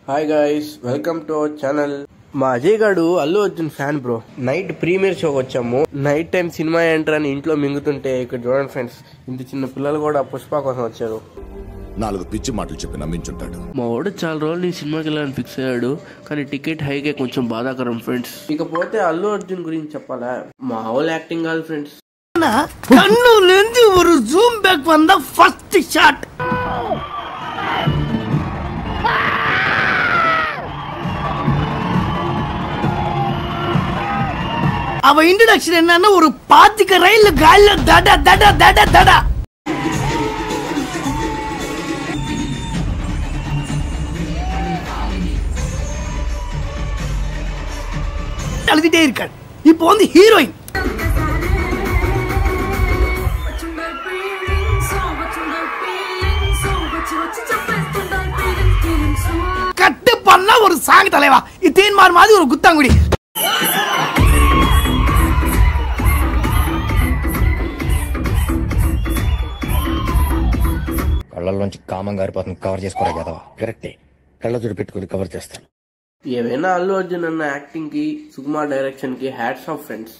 Hi guys, welcome to our channel. మా అజయ్ గాడు Allu Arjun fan bro. Night premiere షోకి వచ్చాము. నైట్ టైం సినిమా ఎంటర్ అని ఇంట్లో మింగుతుంటే ఇక్కడ చూడండి ఫ్రెండ్స్, ఇంత చిన్న పిల్లలు కూడా పుష్ప కోసం వచ్చారు. 4 పిచ్చి మాటలు చెప్పి నమ్మించుంటాడు. మా వాడు చాలా రోజులు ఈ సినిమాకి వెళ్ళాలని ఫిక్స్ అయ్యాడు, కానీ టికెట్ హైకే కొంచెం బాధాకరం ఫ్రెండ్స్. ఇకపోతే అల్లు అర్జున్ గురించి చెప్పాలా, మా వాళ్ళు యాక్టింగ్ కాదు ఫ్రెండ్స్. కన్నులేంది ఒక జూమ్ బ్యాక్ వంద ఫస్ట్ షాట్. அவ இன்ட்ரோடக்ஷன் என்னன்னா ஒரு 25 ரயில் கால்ல தட தட தட தட அழுதுட்டே இருக்காள். இப்போ வந்து ஹீரோயின் கட்டு பண்ண ஒரு சாங் தலைவா. இத்தேன்மார் மாதிரி ஒரு குத்தாங்குடி. కళ్ళల్లోంచి కామం గారిపోతుంది, కవర్ చేసుకోరా కదా. కరెక్టే, కళ్ళజోడు పెట్టుకుని కవర్ చేస్తాను. ఏమైనా అల్లు అర్జున్ అన్న యాక్టింగ్ కి, సుకుమార్ డైరెక్షన్ కి హ్యాట్స్ ఆఫ్ ఫ్రెండ్స్.